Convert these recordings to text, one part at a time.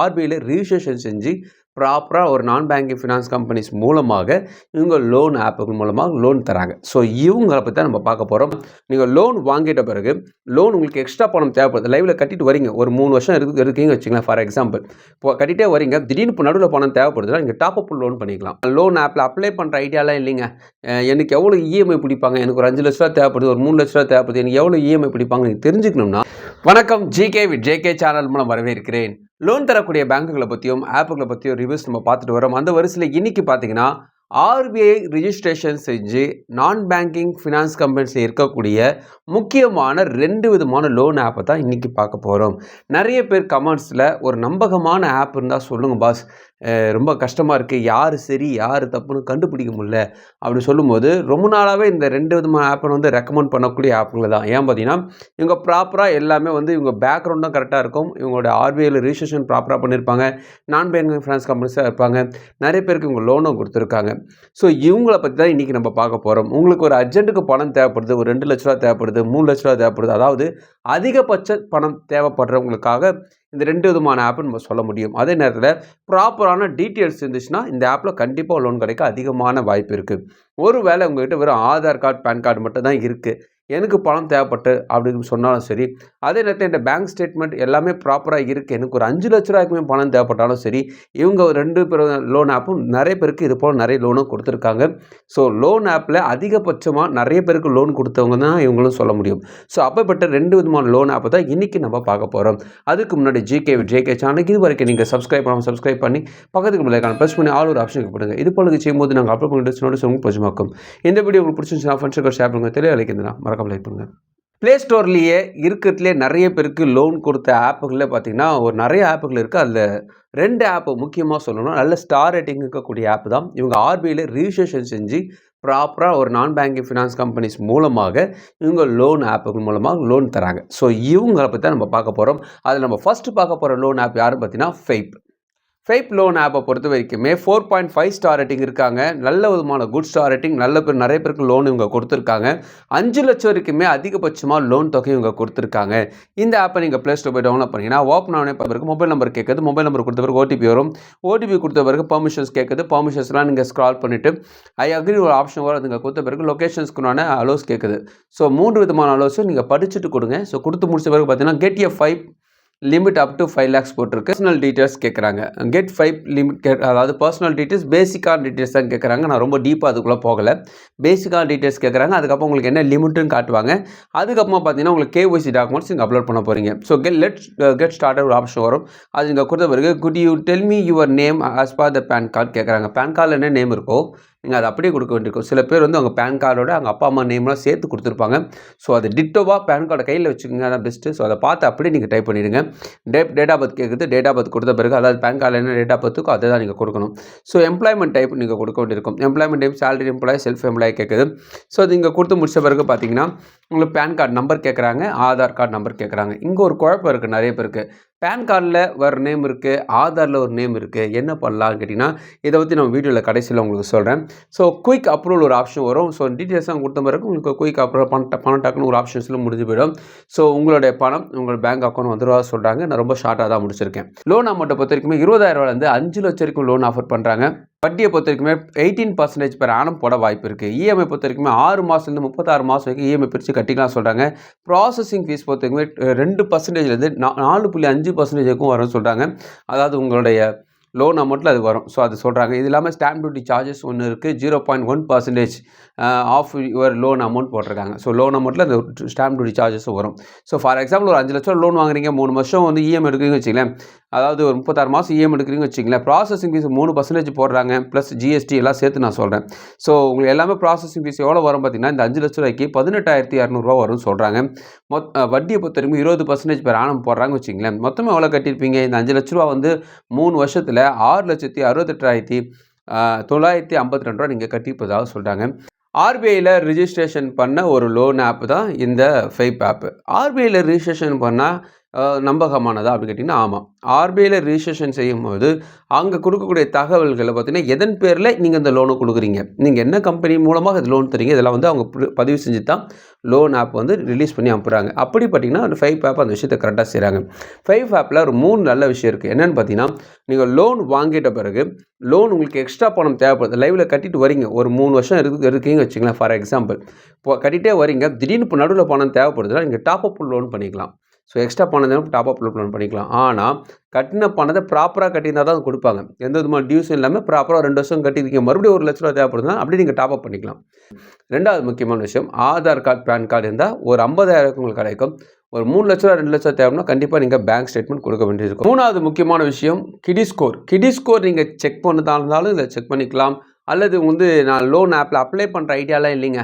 ஆர்பிஐல registration செஞ்சு ப்ராப்பராக ஒரு நான் பேங்கிங் ஃபினான்ஸ் கம்பெனிஸ் மூலமாக இவங்க லோன் ஆப்புகள் மூலமாக லோன் தராங்க. ஸோ இவங்களை பற்றி தான் நம்ம பார்க்க போகிறோம். நீங்கள் லோன் வாங்கிட்ட பிறகு லோன் உங்களுக்கு எக்ஸ்ட்ரா பணம் தேவைப்படுது. லைவில் கட்டிட்டு வரீங்க, ஒரு 3 வருஷம் இருக்கீங்க வச்சுங்களேன். ஃபார் எக்ஸாம்பிள் இப்போ கட்டிகிட்டே வரீங்க, திடீர்னு இப்போ நடுவில் பணம் தேவைப்படுதுன்னா நீங்கள் டாப் அப் லோன் பண்ணிக்கலாம். லோன் ஆப்பில் அப்ளை பண்ணுற ஐடியாலாம் இல்லைங்க. எனக்கு எவ்வளோ இஎம்ஐ பிடிப்பாங்க, எனக்கு ஒரு 5 லட்ச ரூபா தேவைப்படுது, ஒரு 3 லட்ச ரூபா தேவைப்படுது, எனக்கு எவ்வளோ இஎம்ஐ பிடிப்பாங்க நீங்கள் தெரிஞ்சுக்கணும்னா வணக்கம் ஜிகே வித் ஜேகே சேனல் மூலம் வரவேற்கிறேன். லோன் தரக்கூடிய பேங்குகளை பற்றியும் ஆப்புகளை பற்றியும் ரிவ்யூஸ் நம்ம பார்த்துட்டு வரோம். அந்த வரிசையில் இன்னைக்கு பார்த்தீங்கன்னா ஆர்பிஐ ரிஜிஸ்ட்ரேஷன் செஞ்சு நான் பேங்கிங் ஃபினான்ஸ் கம்பெனிஸில் இருக்கக்கூடிய முக்கியமான 2 விதமான லோன் ஆப்பை தான் இன்றைக்கி பார்க்க போகிறோம். நிறைய பேர் கமெண்ட்ஸில் ஒரு நம்பகமான ஆப் இருந்தால் சொல்லுங்கள் பாஸ், ரொம்ப கஷ்டமாக இருக்குது, யார் சரி யார் தப்புன்னு கண்டுபிடிக்க முடியல அப்படி சொல்லும்போது ரொம்ப நாளாகவே இந்த 2 விதமான ஆப்பை வந்து ரெக்கமெண்ட் பண்ணக்கூடிய ஆப்புங்களை தான். ஏன் பார்த்தீங்கன்னா இவங்க ப்ராப்பராக எல்லாமே வந்து இவங்க பேக்ரவுண்டும் கரெக்டாக இருக்கும், இவங்களோட ஆர்பிஐயில் ரிஜிஸ்ட்ரேஷன் ப்ராப்பராக பண்ணியிருப்பாங்க, நான் பேங்கிங் ஃபினான்ஸ் கம்பெனிஸாக இருப்பாங்க, நிறைய பேருக்கு இவங்க லோனும் கொடுத்துருக்காங்க. ஸோ இவங்களை பற்றி தான் இன்றைக்கி நம்ம பார்க்க போகிறோம். உங்களுக்கு ஒரு அர்ஜென்ட்டுக்கு பணம் தேவைப்படுது, ஒரு 2 லட்ச ரூபா தேவைப்படுது, 3 லட்ச ரூபா தேவைப்படுது, அதாவது அதிகபட்ச பணம் தேவைப்படுறவங்களுக்காக இந்த 2 விதமான ஆப் நம்ம சொல்ல முடியும். அதே நேரத்தில் ப்ராப்பரான டீட்டெயில்ஸ் இருந்துச்சுன்னா இந்த ஆப்பில் கண்டிப்பாக லோன் கிடைக்க அதிகமான வாய்ப்பு இருக்குது. ஒருவேளை உங்கள்கிட்ட வெறும் ஆதார் கார்டு பேன் கார்டு மட்டும் தான் இருக்குது, எனக்கு பணம் தேவைப்பட்டு அப்படின்னு சொன்னாலும் சரி, அதே நேரத்தில் இந்த பேங்க் ஸ்டேட்மெண்ட் எல்லாமே ப்ராப்பராக இருக்குது, எனக்கு ஒரு 5 லட்ச ரூபாய்க்குமே பணம் தேவைப்பட்டாலும் சரி, இவங்க 2 பேர் லோன் ஆப்பும் நிறைய பேருக்கு இது போல் நிறைய லோனும் கொடுத்துருக்காங்க. ஸோ லோன் ஆப்பில் அதிகபட்சமாக நிறைய பேருக்கு லோன் கொடுத்தவங்க தான் இவங்களும் சொல்ல முடியும். ஸோ அப்பப்பட்ட 2 விதமான லோன் ஆப்பை தான் இன்றைக்கி நம்ம பார்க்க போகிறோம். அதுக்கு முன்னாடி ஜிகே சேனலுக்கு இது வரைக்கும் நீங்கள் சப்ஸ்கிரைப் பண்ணி பக்கத்துக்கு பிள்ளைக்கான ப்ரெஸ் பண்ணி ஆல் ஒரு ஆப்ஷனுக்கு போடுங்க. இது போல செய்யும்போது நாங்கள் அப்லோட் பண்ணிட்டு உங்களுக்கு பிரச்சமாக்கும். இந்த வீடியோ உங்களுக்கு பிடிச்சிருந்துச்சுன்னா ஃப்ரெண்ட்ஸுக்கு ஷேர் பண்ணுங்கள், தெரிய அழைக்கிறதுனா மறக்காம லைக் பண்ணுங்கள். ப்ளே ஸ்டோர்லேயே இருக்கிறதுலே நிறைய பேருக்கு லோன் கொடுத்த ஆப்புகளில் பார்த்தீங்கன்னா ஒரு நிறைய ஆப்புகள் இருக்குது. அதில் 2 ஆப்பு முக்கியமாக சொல்லணும், நல்ல ஸ்டார் ரேட்டிங் இருக்கக்கூடிய ஆப் தான். இவங்க ஆர்பிஐயில் ரிஜிஸ்ட்ரேஷன் செஞ்சு ப்ராப்பராக ஒரு நான் பேங்கிங் ஃபினான்ஸ் கம்பெனிஸ் மூலமாக இவங்க லோன் ஆப்புகள் மூலமாக லோன் தராங்க. ஸோ இவங்களை பற்றி தான் நம்ம பார்க்க போகிறோம். அதில் நம்ம ஃபஸ்ட்டு பார்க்க போகிற லோன் ஆப் யாருன்னு பார்த்தீங்கன்னா ஃபெய்ப் லோன் ஆப்பை பொறுத்த வரைக்குமே 4.5 ஸ்டார் ரேட்டிங் இருக்காங்க. நல்ல விதமான குட் ஸ்டார் ரேட்டிங், நிறைய பேருக்கு லோன் இவங்க கொடுத்துருக்காங்க. 5 லட்சம் வரைக்குமே அதிகபட்சமாக லோன் தொகை இவங்க கொடுத்துருக்காங்க. இந்த ஆப்பை நீங்கள் ப்ளே ஸ்டோர் போய் டவுன்லோட் பண்ணிங்கன்னா ஓப்பன் ஆனே பிறகு மொபைல் நம்பர் கேட்குது, மொபைல் நம்பர் கொடுத்த பிறகு ஓடிபி வரும், ஓடிபி கொடுத்த பிறகு பர்மிஷன்ஸ் கேட்குது, பர்மிஷன்ஸ்லாம் நீங்கள் ஸ்க்ரால் பண்ணிவிட்டு ஐ அக்ரி ஒரு ஆப்ஷன் வரும், அதுங்க கொடுத்த பிறகு லொக்கேஷன்ஸ்க்குனான அலோஸ் கேட்குது. ஸோ 3 விதமான அலோஸும் நீங்கள் படிச்சுட்டு கொடுங்க. ஸோ கொடுத்து முடிச்ச பிறகு பார்த்தீங்கன்னா get a 5 limit up to 5 lakhs போட்டிருக்கு. பர்சனல் டீட்டெயில்ஸ் கேட்குறாங்க. கெட் 5 லிமிட் அதாவது பர்சனல் டீட்டெயில்ஸ், பேசிக்கான டீட்டெயில்ஸ் தான் கேட்குறாங்க. நான் ரொம்ப டீப்பாக அதுக்குள்ளே போகலை, பேசிக்கான டீட்டெயில்ஸ் கேட்குறாங்க. அதுக்கப்புறம் உங்களுக்கு என்ன லிமிட்டுன்னு காட்டுவாங்க. அதுக்கப்புறமா பார்த்தீங்கன்னா உங்களுக்கு கேஒய்சி டாக்குமெண்ட்ஸ் நீங்கள் அப்லோட் பண்ண போகிறீங்க. ஸோ கெட் ஸ்டார்டட் ஒரு ஆப்ஷன் வரும், அது நீங்கள் கொடுத்த பிறகு could you tell me your name as per the PAN card கேட்குறாங்க. பேன் கார்டில் என்ன நேம் இருக்கோ நீங்கள் அதை அப்படியே கொடுக்க வேண்டியிருக்கும். சில பேர் வந்து அவங்க பேன் கார்டோட அவங்க அப்பா அம்மா நேம்லாம் சேர்த்து கொடுத்துருப்பாங்க. ஸோ அது டிட்டோவாக பேன் கார்டை கையில் வச்சுக்கோங்க, அதான் பெஸ்ட்டு. ஸோ அதை பார்த்து அப்படியே நீங்கள் டைப் பண்ணிவிடுங்க. டேட் ஆஃப் பர்த் கேட்குது, டேட் ஆஃப் பர்த் கொடுத்த பிறகு அதாவது பேன் கார்டில் என்ன டேட் ஆஃப் பர்த்துக்கோ அதை தான் நீங்கள் கொடுக்கணும். ஸோ எம்ப்ளாய்மெண்ட் டைப் நீங்கள் கொடுக்க வேண்டியிருக்கும். Employment type salary employ, self employ கேட்குது. ஸோ அது இங்கே கொடுத்து முடிச்ச பிறகு பார்த்தீங்கன்னா உங்களுக்கு பேன் கார்டு நம்பர் கேட்குறாங்க, ஆதார் கார்டு நம்பர் கேட்குறாங்க. இங்கே ஒரு குழப்பம் இருக்குது நிறைய பேருக்கு. பேன் கார்டில் ஒரு நேம் இருக்குது, ஆதாரில் ஒரு நேம் இருக்குது, என்ன பண்ணலான்னு கேட்டிங்கன்னா இதை பற்றி நம்ம வீடியோவில் கடைசியில் உங்களுக்கு சொல்கிறேன். ஸோ குயிக் அப்ரூவல் ஒரு ஆப்ஷன் வரும். ஸோ டீட்டெயில்ஸ்லாம் கொடுத்த பிறகு உங்களுக்கு குயிக் அப்ரூவல் பணம் டக்குன்னு ஒரு ஆப்ஷன்ஸில் முடிஞ்சு போயிடும். ஸோ உங்களுடைய பணம் உங்கள் பேங்க் அக்கௌண்ட் வந்துருவா சொல்கிறாங்க. நான் ரொம்ப ஷார்ட்டாக தான் முடிச்சிருக்கேன். லோன் அமௌண்ட்டை பொறுத்த வரைக்குமே 20,000 ரூபாயிலேருந்து 5 லட்சம் வரைக்கும் லோன் ஆஃபர் பண்ணுறாங்க. வட்டியை பொறுத்த வரைக்குமே 18% per annum போட வாய்ப்பு இருக்குது. இஎம்ஐ பொறுத்த வரைக்குமே 6 மாதத்துலேருந்து 36 மாதம் வரைக்கும் இஎம்ஐ பிரித்து கட்டிக்கலாம் சொல்கிறாங்க. ப்ராசஸிங் ஃபீஸ் பொறுத்த வரைக்குமே 2%லேருந்து 4.5% வரும்னு சொல்கிறாங்க. அதாவது உங்களுடைய லோன் அமௌண்ட்டில் அது வரும். ஸோ அது சொல்கிறாங்க. இது இல்லாமல் ஸ்டாம்ப் டியூட்டி சார்ஜஸ் ஒன்று இருக்குது, 0.1% ஆஃப் யுவர் லோன் அமௌண்ட் போட்டிருக்காங்க. ஸோ லோன் அமௌண்ட்டில் அந்த ஸ்டாம்ப் டியூட்டி சார்ஜஸும் வரும். ஸோ ஃபார் எக்ஸாம்பிள் ஒரு 5 லட்சம் லோன் வாங்குறீங்க, 3 வருஷம் வந்து இஎம்ஐ எடுக்கிறீங்கன்னு வச்சுங்களேன், அதாவது ஒரு 36 மாதம் இஎம்ஐ எடுக்கிறீங்கன்னு வச்சுங்களேன், ப்ராசஸிங் ஃபீஸ் 3% போடுறாங்க, ப்ளஸ் ஜிஎஸ்டி எல்லாம் சேர்த்து நான் சொல்கிறேன். ஸோ உங்களுக்கு எல்லாமே ப்ராசஸிங் ஃபீஸ் எவ்வளோ வரும் பார்த்தீங்கன்னா இந்த 5 லட்ச ரூபாய்க்கு 18,200 வரும்னு சொல்கிறாங்க. வட்டியை பொறுத்த வரைக்கும் 20% per annum போடுறாங்க வச்சுங்களேன். மொத்தமாக எவ்வளோ கட்டியிருப்பீங்க? இந்த 5 லட்ச ரூபா வந்து 3 வருஷத்தில் 6,68,952 ரூபா நீங்கள் கட்டியிருப்பதாக சொல்கிறாங்க. ஆர்பிஐயில் ரிஜிஸ்ட்ரேஷன் பண்ண ஒரு லோன் ஆப் தான் இந்த ஃபெய்ப் ஆப்பு. ஆர்பிஐயில் ரிஜிஸ்ட்ரேஷன் பண்ணால் நம்பகமானதா அப்படின்னு கேட்டிங்கன்னா ஆமாம். ஆர்பிஐயில் ரிஜிஸ்ட்ரேஷன் செய்யும்போது அங்கே கொடுக்கக்கூடிய தகவல்களை பார்த்தீங்கன்னா எதன் பேரில் நீங்கள் இந்த லோனை கொடுக்குறீங்க, நீங்கள் என்ன கம்பெனி மூலமாக இது லோன் தரீங்க, இதெல்லாம் வந்து அவங்க பதிவு செஞ்சு தான் லோன் ஆப் வந்து ரிலீஸ் பண்ணி அனுப்புகிறாங்க. அப்படி பார்த்தீங்கன்னா அந்த 5 ஆப் அந்த விஷயத்தை கரெக்டாக செய்கிறாங்க. 5 ஆப்பில் ஒரு 3 நல்ல விஷயம் இருக்குது. என்னென்னு பார்த்தீங்கன்னா, நீங்கள் லோன் வாங்கிட்ட பிறகு லோன் உங்களுக்கு எக்ஸ்ட்ரா பணம் தேவைப்படுது, லைவில் கட்டிட்டு வரீங்க, ஒரு 3 வருஷம் இருக்கீங்கன்னு வச்சுங்களேன். ஃபார் எக்ஸாம்பிள் இப்போ கட்டிகிட்டே வரீங்க, திடீர்னு இப்போ நடுவில் பணம் தேவைப்படுதுன்னா நீங்கள் டாப் அப் லோன் பண்ணிக்கலாம். ஸோ எக்ஸ்ட்ரா பணம் தேவை டாப் அப் லோன் பண்ணிக்கலாம். ஆனால் கட்டின பணத்தை ப்ராப்பராக கட்டியிருந்தா தான் கொடுப்பாங்க. எந்த விதமான டியூஸும் இல்லாமல் ப்ராப்பராக 2 வருஷம் கட்டியிருக்கீங்க, மறுபடியும் 1 லட்ச ரூபா தேவைப்படுதுன்னா அப்படி நீங்கள் டாப் அப் பண்ணிக்கலாம். 2வது முக்கியமான விஷயம், ஆதார் கார்டு பேன் கார்டு இருந்தால் ஒரு 50,000 உங்களுக்கு கிடைக்கும். ஒரு 3 லட்ச ரூபா 2 லட்சம் தேவைன்னா கண்டிப்பாக நீங்கள் பேங்க் ஸ்டேட்மெண்ட் கொடுக்க வேண்டியிருக்கும். 3வது முக்கியமான விஷயம் கிரெடிட் ஸ்கோர். கிரெடிட் ஸ்கோர் நீங்கள் செக் பண்ணதா இருந்தாலும் இதில் செக் பண்ணிக்கலாம். அல்லது வந்து நான் லோன் ஆப்பில் அப்ளை பண்ணுற ஐடியாலாம் இல்லைங்க,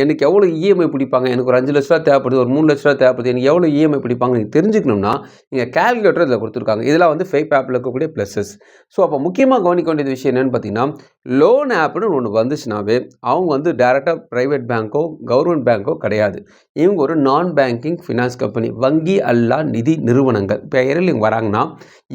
எனக்கு எவ்வளோ இஎம்ஐ பிடிப்பாங்க, எனக்கு ஒரு 5 லட்ச ரூபா தேவைப்படுது, ஒரு 3 லட்ச ரூபா தேவைப்படுது, எனக்கு எவ்வளோ இஎம்ஐ பிடிப்பாங்க நீங்கள் தெரிஞ்சுக்கணும்னா நீங்கள் கேல்குலேட்டர் இதில் கொடுத்துருக்காங்க. இதெல்லாம் வந்து ஃபேக் ஆப்பில் இருக்கக்கூடிய ப்ளஸஸ். ஸோ அப்போ முக்கியமாக கவனிக்க வேண்டியது விஷயம் என்னென்னு பார்த்தீங்கன்னா, லோன் ஆப்னு ஒன்று வந்துச்சுனாவே அவங்க வந்து டேரெக்டாக ப்ரைவேட் பேங்க்கோ கவர்மெண்ட் பேங்க்கோ கிடையாது. இவங்க ஒரு நான் பேங்கிங் ஃபினான்ஸ் கம்பெனி, வங்கி அல்லா நிதி நிறுவனங்கள் பெயரில் இவங்க வராங்கன்னா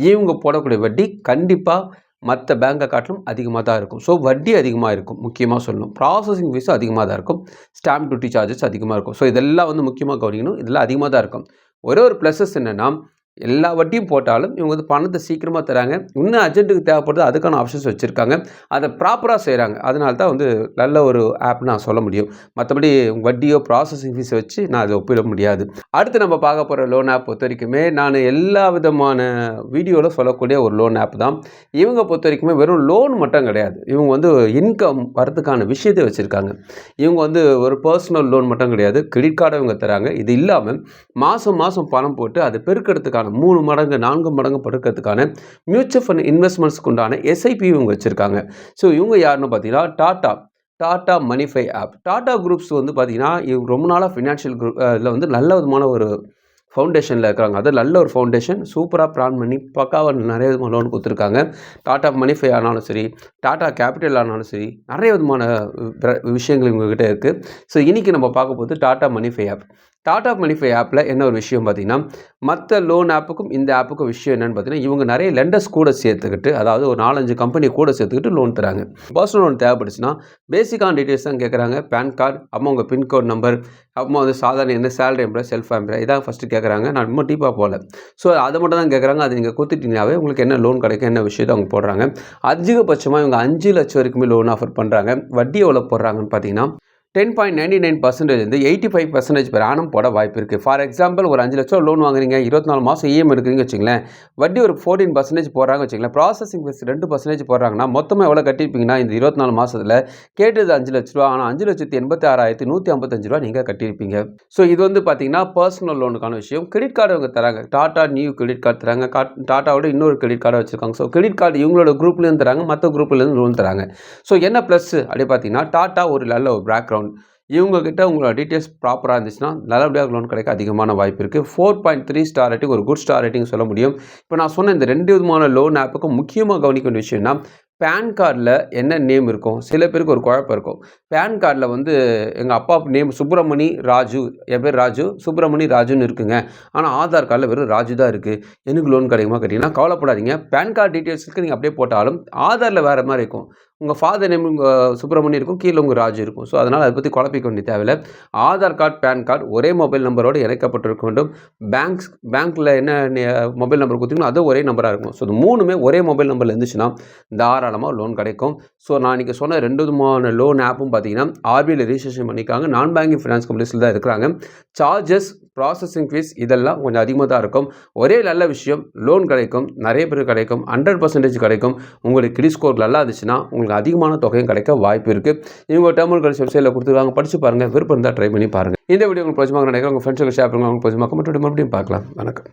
இவங்க போடக்கூடிய வட்டி கண்டிப்பாக மற்ற பேங்கை காட்டிலும் அதிகமாக தான் இருக்கும். ஸோ வட்டி அதிகமாக இருக்கும். முக்கியமாக சொல்லணும், ப்ராசஸிங் ஃபீஸும் அதிகமாக தான் இருக்கும், ஸ்டாம்ப் டியூட்டி சார்ஜஸ் அதிகமாக இருக்கும். ஸோ இதெல்லாம் வந்து முக்கியமாக கவனிக்கணும். இதெல்லாம் அதிகமாக தான் இருக்கும். ஒரே ஒரு ப்ளஸஸ் என்னென்னா, எல்லா வட்டியும் போட்டாலும் இவங்க வந்து பணத்தை சீக்கிரமாக தராங்க. இன்னும் அர்ஜென்ட்டுக்கு தேவைப்படுது, அதுக்கான ஆப்ஷன்ஸ் வச்சுருக்காங்க, அதை ப்ராப்பராக செய்கிறாங்க. அதனால தான் வந்து நல்ல ஒரு ஆப்னு நான் சொல்ல முடியும். மற்றபடி வட்டியோ ப்ராசஸிங் ஃபீஸை வச்சு நான் அதை ஒப்பிட முடியாது. அடுத்து நம்ம பார்க்க போகிற லோன் ஆப் பொறுத்த வரைக்குமே நான் எல்லா விதமான வீடியோவில் சொல்லக்கூடிய ஒரு லோன் ஆப் தான். இவங்க பொறுத்த வரைக்குமே வெறும் லோன் மட்டும் கிடையாது, இவங்க வந்து இன்கம் வரதுக்கான விஷயத்தை வச்சுருக்காங்க. இவங்க வந்து ஒரு பர்சனல் லோன் மட்டும் கிடையாது, கிரெடிட் கார்டை இவங்க தராங்க. இது இல்லாமல் மாதம் மாதம் பணம் போட்டு அதை பெருக்கிறதுக்கான 3 மடங்கு 4 மடங்கு படுக்கிறதுக்கான மியூச்சுவல் ஃபண்ட் இன்வெஸ்ட்மெண்ட்ஸ்க்கு உண்டான எஸ்ஐபி இவங்க வச்சுருக்காங்க. ஸோ இவங்க யாருன்னு பார்த்தீங்கன்னா டாட்டா மணிஃபை ஆப். டாட்டா குரூப்ஸ் வந்து பார்த்தீங்கன்னா இவங்க ரொம்ப நாளாக ஃபினான்ஷியல் குரூப் இதில் வந்து நல்ல விதமான ஒரு ஃபவுண்டேஷனில் இருக்கிறாங்க. அது நல்ல ஒரு ஃபவுண்டேஷன், சூப்பராக பிளான் பண்ணி பக்காவாக நிறைய விதமான லோன் கொடுத்துருக்காங்க. டாட்டா மணிஃபை ஆனாலும் சரி, டாட்டா கேபிட்டல் ஆனாலும் சரி, நிறைய விதமான விஷயங்கள் இவங்ககிட்ட இருக்குது. ஸோ இன்றைக்கி நம்ம பார்க்க போது டாட்டா மணிஃபை ஆப். டாட்டா மணிஃபை ஆப்பில் என்ன ஒரு விஷயம் பார்த்தீங்கன்னா, மற்ற லோன் ஆப்புக்கும் இந்த ஆப்புக்கும் விஷயம் என்னென்னு பார்த்தீங்கன்னா, இவங்க நிறைய லெண்டர்ஸ் கூட சேர்த்துக்கிட்டு, அதாவது ஒரு 4-5 கம்பெனி கூட சேர்த்துக்கிட்டு லோன் தராங்க. பர்சனல் லோன் தேவைப்படுச்சுன்னா பேசிக்கான டீட்டெயில்ஸ் தான் கேட்குறாங்க. பேன் கார்டு, அம்மா உங்கள் பின்கோட் நம்பர், அம்மா வந்து சாதாரண என்ன சேலரி எம்ப்ளாய், செல்ஃப் எம்ப்ளாய், இதான் ஃபஸ்ட்டு கேட்குறாங்க. நான் ரொம்ப டீப்பாக போகல. ஸோ அதை மட்டும் தான் கேட்குறாங்க. அது நீங்கள் கொடுத்துட்டீங்கன்னாவே உங்களுக்கு என்ன லோன் கிடைக்கும், என்ன விஷயத்தை அவங்க போடுறாங்க. அதிகபட்சமாக இவங்க 5 லட்சம் வரைக்குமே லோன் ஆஃபர் பண்ணுறாங்க. வட்டி எவ்வளோ போடுறாங்கன்னு பார்த்தீங்கன்னா 10.99% இருந்து 85% பெர் ஆனம் போட வாய்ப்பு இருக்குது. ஃபார் எக்ஸாம்பிள் ஒரு 5 லட்சம் லோன் வாங்குறீங்க, 24 மாதம் இஎம் எடுக்கிறீங்க வச்சுங்களேன், வட்டி ஒரு 14% போடுறாங்க வச்சுங்களேன், ப்ராசஸிங் ஃபீஸ் 2% போடுறாங்கன்னா மொத்தமாக எவ்வளோ கட்டியிருப்பீங்கன்னா இந்த 24 மாதத்தில் கேட்டது 5 லட்ச ரூபா, ஆனால் 5,86,155 ரூபா நீங்கள் கட்டியிருப்பீங்க. ஸோ இது வந்து பார்த்தீங்கன்னா பர்சனல் லோனுக்கான விஷயம். கிரெடிட் கார்டு அவங்க தராங்க, டாட்டா நியூ கிரெடிட் கார்டு தராங்க, டாட்டாவோட இன்னொரு கிரெடிட் கார்டை வச்சுருக்காங்க. ஸோ கிரெடிட் கார்டு இவங்களோட குரூப்லேருந்து தராங்க, மற்ற குரூப்லேருந்து லோன் தராங்க. ஸோ என்ன ப்ளஸ் அப்படி பார்த்தீங்கன்னா, டாட்டா ஒரு நல்ல ஒரு பேக்ரவுண்ட், இவங்ககிட்ட உங்களோட டீட்டெயில்ஸ் ப்ராப்பராக இருந்துச்சுன்னா நல்லபடியாக லோன் கிடைக்க அதிகமான வாய்ப்பு இருக்குது. 4.3 ஸ்டார் ரேட்டிங் ஒரு குட் ஸ்டார் ரேட்டிங் சொல்ல முடியும். இப்போ நான் சொன்ன இந்த 2 விதமான லோன் ஆப்புக்கும் முக்கியமாக கவனிக்க வேண்டிய விஷயம்னா, பேன் கார்டில் என்ன நேம் இருக்கும், சில பேருக்கு ஒரு குழப்பம் இருக்கும். பேன் கார்டில் வந்து எங்கள் அப்பா நேம் சுப்பிரமணி ராஜு, என் பேர் ராஜு, சுப்பிரமணி ராஜுன்னு இருக்குங்க, ஆனால் ஆதார் கார்டில் வெறும் ராஜு தான் இருக்குது, எனக்கு லோன் கிடைக்குமா கேட்டிங்கன்னா கவலைப்படாதீங்க. பேன் கார்டு டீட்டெயில்ஸுக்கு நீங்கள் அப்படியே போட்டாலும் ஆதாரில் வேறு மாதிரி இருக்கும். உங்கள் ஃபாதர் நேம் உங்கள் சுப்பிரமணி இருக்கும், கீழே உங்கள் ராஜு இருக்கும். ஸோ அதனால் அதை பற்றி குழப்பிக்க வேண்டிய தேவையில்லை. ஆதார் கார்டு பேன் கார்டு ஒரே மொபைல் நம்பரோடு இணைக்கப்பட்டிருக்க வேண்டும். பேங்க்கில் என்ன மொபைல் நம்பர் கொடுத்தீங்கன்னா அது ஒரே நம்பராக இருக்கும். ஸோ இது 3மே ஒரே மொபைல் நம்பரில் இருந்துச்சுன்னா தாராளமாக லோன் கிடைக்கும். ஸோ நான் இன்றைக்கி சொன்ன 2 விதமான லோன் ஆப்பும் பார்த்தீங்கன்னா ஆர்பிஐயில் ரிஜிஸ்ட்ரேஷன் பண்ணிக்காங்க, நான் பேங்கிங் ஃபினான்ஸ் கம்பெனிஸில் தான் இருக்கிறாங்க. சார்ஜஸ், ப்ராசஸிங் ஃபீஸ் இதெல்லாம் கொஞ்சம் அதிகமாக தான் இருக்கும். ஒரே நல்ல விஷயம், லோன் கிடைக்கும், நிறைய பேர் கிடைக்கும், 100% கிடைக்கும். உங்களுக்கு கிரெடிட் ஸ்கோர் நல்லா இருந்துச்சுன்னா உங்களுக்கு அதிகமான தொகையும் கிடைக்க வாய்ப்பு இருக்குது. இவங்க டேர்மல் கழிச்சு வெப்சைட்டில் கொடுத்துருக்காங்க, படித்து பாருங்கள், விருப்பம் இருந்தால் ட்ரை பண்ணி பாருங்கள். இந்த வீடியோ உங்களுக்கு பிடிச்சமாக நினைக்கிறேன், உங்கள் ஃப்ரெண்ட்ஸுக்கு ஷேர் பண்ணுங்கள், உங்களுக்கு பிடிச்சமாக மறுபடியும் பார்க்கலாம். வணக்கம்.